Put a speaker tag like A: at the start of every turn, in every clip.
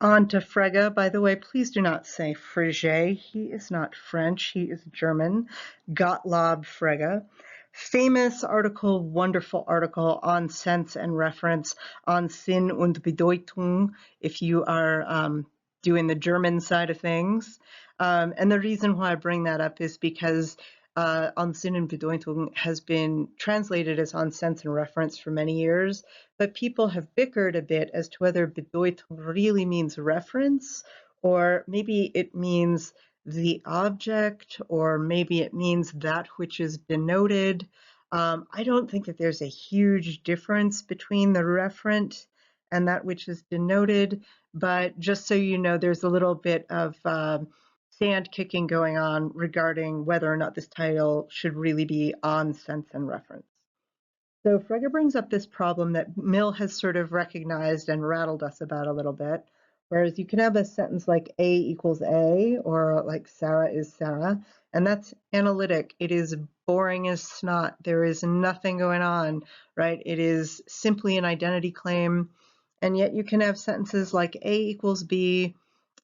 A: On to Frege. By the way, please do not say Frege. He is not French. He is German. Gottlob Frege. Famous article, wonderful article on sense and reference, on Sinn und Bedeutung, if you are doing the German side of things. And the reason why I bring that up is because on Sinn und Bedeutung has been translated as on sense and reference for many years, but people have bickered a bit as to whether Bedeutung really means reference, or maybe it means the object, or maybe it means that which is denoted. I don't think that there's a huge difference between the referent and that which is denoted, but just so you know, there's a little bit of sand kicking going on regarding whether or not this title should really be on sense and reference. So Frege brings up this problem that Mill has sort of recognized and rattled us about a little bit, whereas you can have a sentence like A equals A, or like Sarah is Sarah, and that's analytic. It is boring as snot. There is nothing going on, right? It is simply an identity claim, and yet you can have sentences like A equals B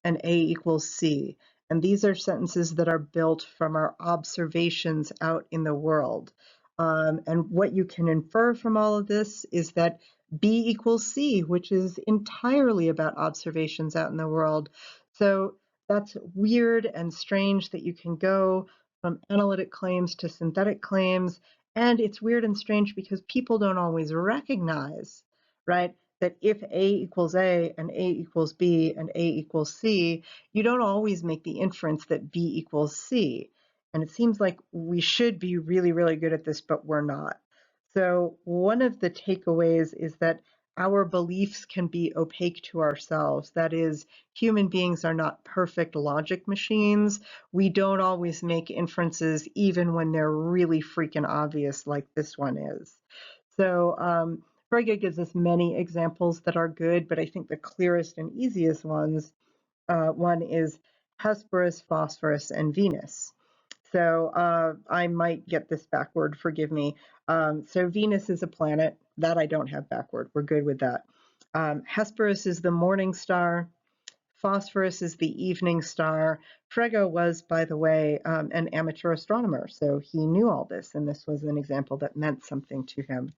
A: and A equals C. And these are sentences that are built from our observations out in the world. And what you can infer from all of this is that B equals C, which is entirely about observations out in the world. So that's weird and strange that you can go from analytic claims to synthetic claims. And it's weird and strange because people don't always recognize, right, that if A equals A and A equals B and A equals C, you don't always make the inference that B equals C. And it seems like we should be really, really good at this, but we're not. So one of the takeaways is that our beliefs can be opaque to ourselves. That is, human beings are not perfect logic machines. We don't always make inferences even when they're really freaking obvious, like this one is. So Frege gives us many examples that are good, but I think the clearest and easiest one is Hesperus, Phosphorus, and Venus. So I might get this backward, forgive me. So Venus is a planet. That I don't have backward. We're good with that. Hesperus is the morning star. Phosphorus is the evening star. Frege was, by the way, an amateur astronomer, so he knew all this, and this was an example that meant something to him.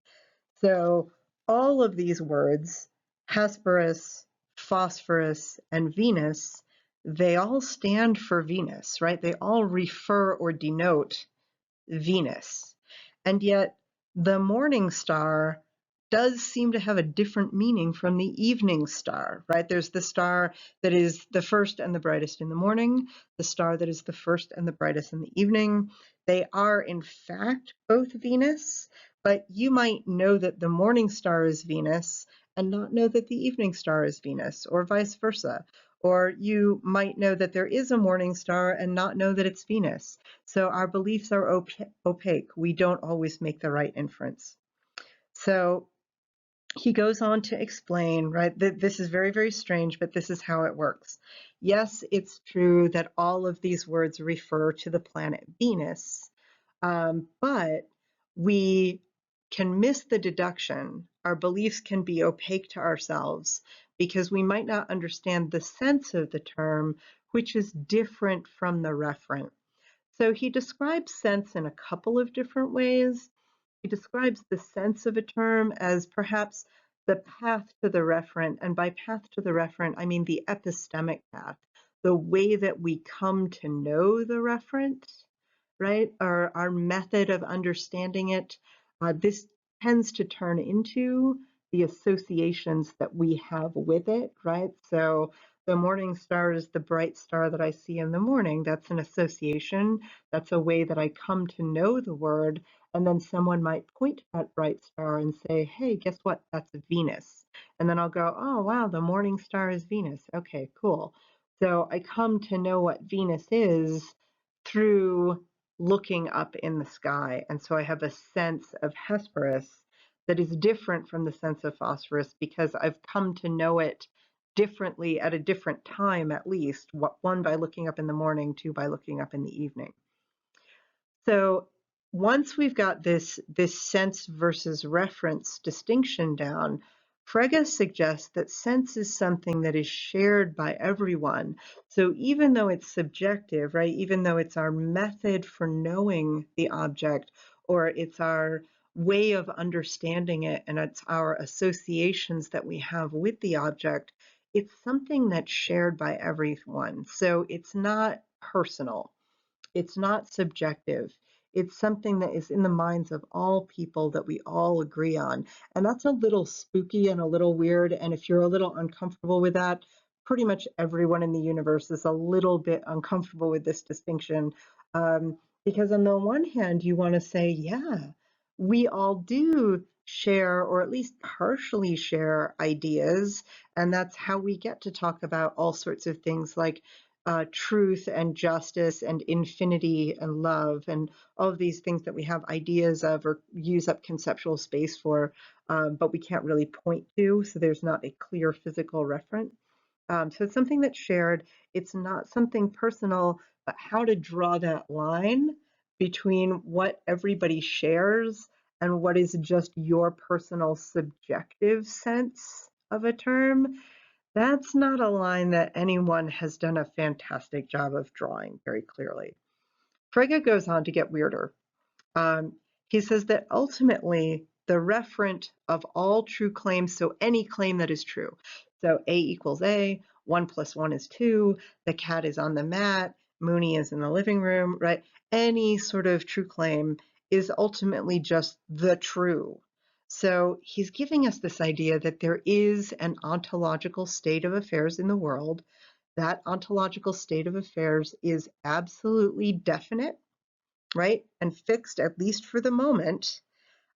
A: So all of these words, Hesperus, Phosphorus, and Venus, they all stand for Venus, right? They all refer or denote Venus. And yet the morning star does seem to have a different meaning from the evening star, right? There's the star that is the first and the brightest in the morning, the star that is the first and the brightest in the evening. They are, in fact, both Venus, but you might know that the morning star is Venus and not know that the evening star is Venus, or vice versa. Or you might know that there is a morning star and not know that it's Venus. So our beliefs are opaque. We don't always make the right inference. So he goes on to explain, right, that this is very, very strange, but this is how it works. Yes, it's true that all of these words refer to the planet Venus, but we can miss the deduction. Our beliefs can be opaque to ourselves because we might not understand the sense of the term, which is different from the referent. So he describes sense in a couple of different ways. He describes the sense of a term as perhaps the path to the referent, and by path to the referent, I mean the epistemic path, the way that we come to know the referent, right? Our method of understanding it. This tends to turn into the associations that we have with it, right? So the morning star is the bright star that I see in the morning. That's an association. That's a way that I come to know the word. And then someone might point to that bright star and say, hey, guess what? That's Venus. And then I'll go, oh, wow, the morning star is Venus. Okay, cool. So I come to know what Venus is through looking up in the sky. And so I have a sense of Hesperus that is different from the sense of Phosphorus because I've come to know it differently at a different time, at least, one by looking up in the morning, two by looking up in the evening. So once we've got this sense versus reference distinction down, Frege suggests that sense is something that is shared by everyone. So even though it's subjective, right, even though it's our method for knowing the object, or it's our way of understanding it, and it's our associations that we have with the object, it's something that's shared by everyone. So it's not personal. It's not subjective. It's something that is in the minds of all people that we all agree on. And that's a little spooky and a little weird. And if you're a little uncomfortable with that, pretty much everyone in the universe is a little bit uncomfortable with this distinction. Because on the one hand, you want to say, yeah, we all do share, or at least partially share, ideas. And that's how we get to talk about all sorts of things like truth and justice and infinity and love and all of these things that we have ideas of or use up conceptual space for, but we can't really point to, so there's not a clear physical reference. So it's something that's shared. It's not something personal, but how to draw that line between what everybody shares and what is just your personal subjective sense of a term. That's not a line that anyone has done a fantastic job of drawing very clearly. Frege goes on to get weirder. He says that ultimately the referent of all true claims, so any claim that is true, so A equals A, 1 plus 1 is 2, the cat is on the mat, Mooney is in the living room, right? Any sort of true claim is ultimately just the true. So he's giving us this idea that there is an ontological state of affairs in the world. That ontological state of affairs is absolutely definite, right, and fixed, at least for the moment,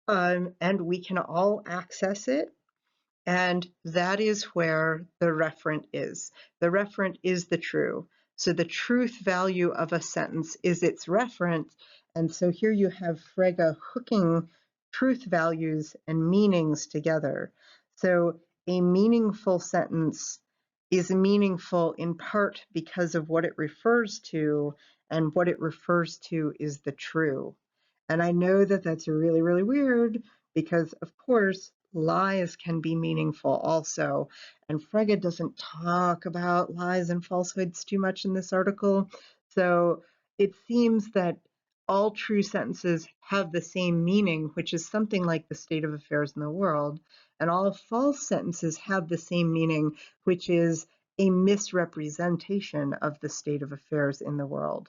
A: and we can all access it. And that is where the referent is. The referent is the true. So the truth value of a sentence is its referent. And so here you have Frege hooking truth values and meanings together. So a meaningful sentence is meaningful in part because of what it refers to, and what it refers to is the true. And I know that that's really, really weird because, of course, lies can be meaningful also. And Frege doesn't talk about lies and falsehoods too much in this article. So it seems that all true sentences have the same meaning, which is something like the state of affairs in the world. And all false sentences have the same meaning, which is a misrepresentation of the state of affairs in the world.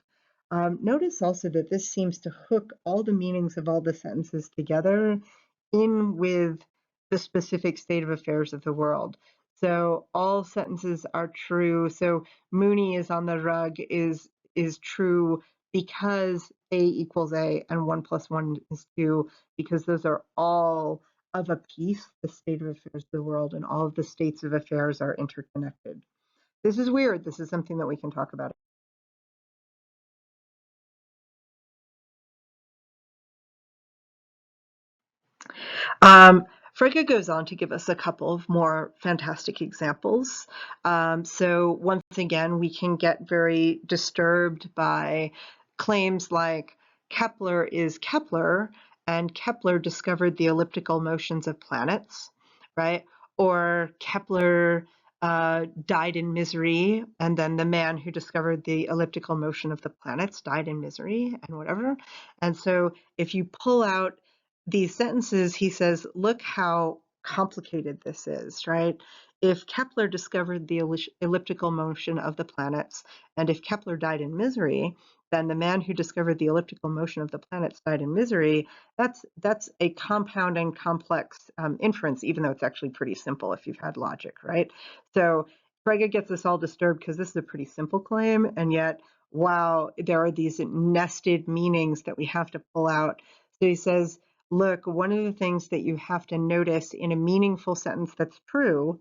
A: Notice also that this seems to hook all the meanings of all the sentences together in with the specific state of affairs of the world. So all sentences are true. So Mooney is on the rug is true because A equals A and 1 plus 1 is 2, because those are all of a piece, the state of affairs of the world, and all of the states of affairs are interconnected. This is weird. This is something that we can talk about. Frege goes on to give us a couple of more fantastic examples. So once again, we can get very disturbed by claims like Kepler is Kepler, and Kepler discovered the elliptical motions of planets, right? Or Kepler died in misery, and then the man who discovered the elliptical motion of the planets died in misery, and whatever. And so if you pull out these sentences, he says, look how complicated this is, right? If Kepler discovered the elliptical motion of the planets, and if Kepler died in misery, then the man who discovered the elliptical motion of the planets died in misery. That's a compound and complex inference, even though it's actually pretty simple if you've had logic, right? So Frege gets us all disturbed because this is a pretty simple claim, and yet, wow, there are these nested meanings that we have to pull out. So he says, look, one of the things that you have to notice in a meaningful sentence that's true,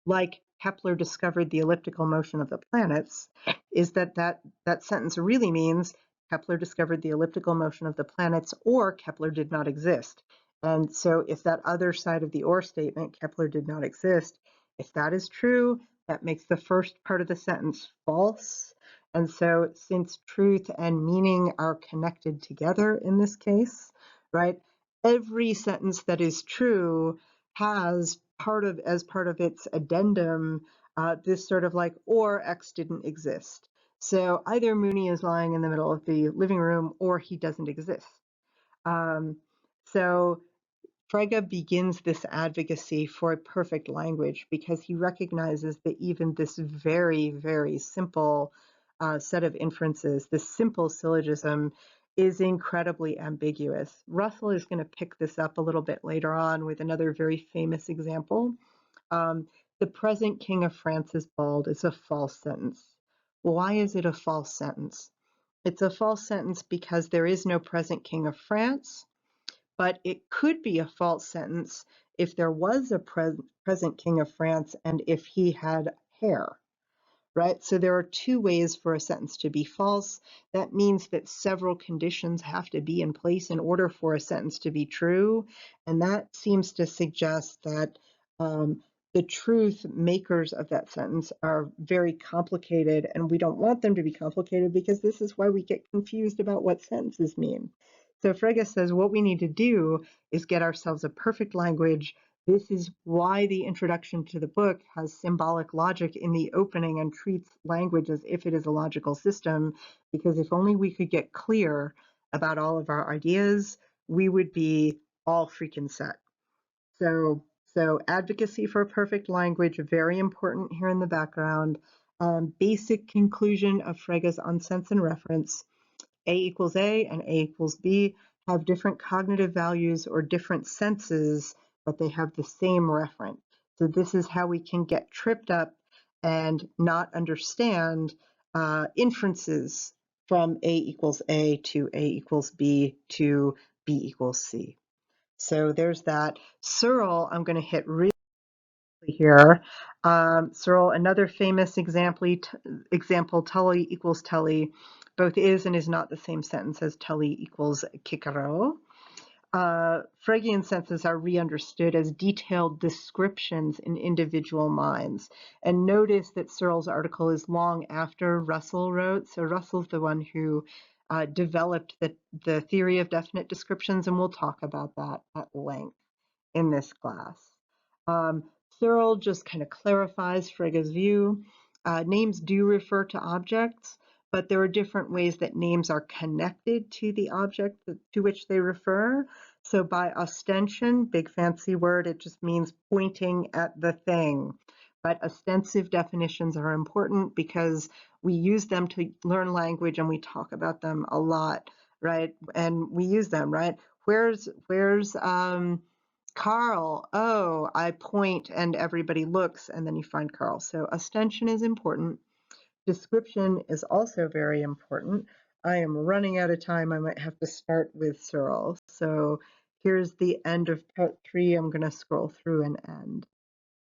A: like Kepler discovered the elliptical motion of the planets, is that sentence really means Kepler discovered the elliptical motion of the planets, or Kepler did not exist. And so if that other side of the or statement, Kepler did not exist, if that is true, that makes the first part of the sentence false. And so since truth and meaning are connected together in this case, right, every sentence that is true has as part of its addendum, this sort of like, or X didn't exist. So either Mooney is lying in the middle of the living room or he doesn't exist. So Frege begins this advocacy for a perfect language because he recognizes that even this very, very simple set of inferences, this simple syllogism, is incredibly ambiguous. Russell is going to pick this up a little bit later on with another very famous example. The present King of France is bald is a false sentence. Why is it a false sentence? It's a false sentence because there is no present King of France, but it could be a false sentence if there was a present King of France and if he had hair. Right? So there are two ways for a sentence to be false. That means that several conditions have to be in place in order for a sentence to be true. And that seems to suggest that the truth makers of that sentence are very complicated, and we don't want them to be complicated because this is why we get confused about what sentences mean. So Frege says what we need to do is get ourselves a perfect language. This is why the introduction to the book has symbolic logic in the opening and treats language as if it is a logical system, because if only we could get clear about all of our ideas, we would be all freaking set. So advocacy for a perfect language, very important here in the background. Basic conclusion of Frege's on sense and reference. A equals A and A equals B have different cognitive values or different senses, but they have the same referent. So this is how we can get tripped up and not understand inferences from A equals A to A equals B to B equals C. So there's that. Searle, I'm going to hit really here. Searle, another famous example, Tully equals Tully, both is and is not the same sentence as Tully equals Kikaro. Fregean sentences are re-understood as detailed descriptions in individual minds. And notice that Searle's article is long after Russell wrote. So Russell's the one who developed the theory of definite descriptions, and we'll talk about that at length in this class. Searle just kind of clarifies Frege's view. Names do refer to objects, but there are different ways that names are connected to the object to which they refer. So by ostension, big fancy word, it just means pointing at the thing. But ostensive definitions are important because we use them to learn language and we talk about them a lot, right? And we use them, right? Where's Carl? Oh, I point and everybody looks and then you find Carl. So ostension is important. Description is also very important. I am running out of time. I might have to start with Searle. So here's the end of part 3. I'm going to scroll through and end.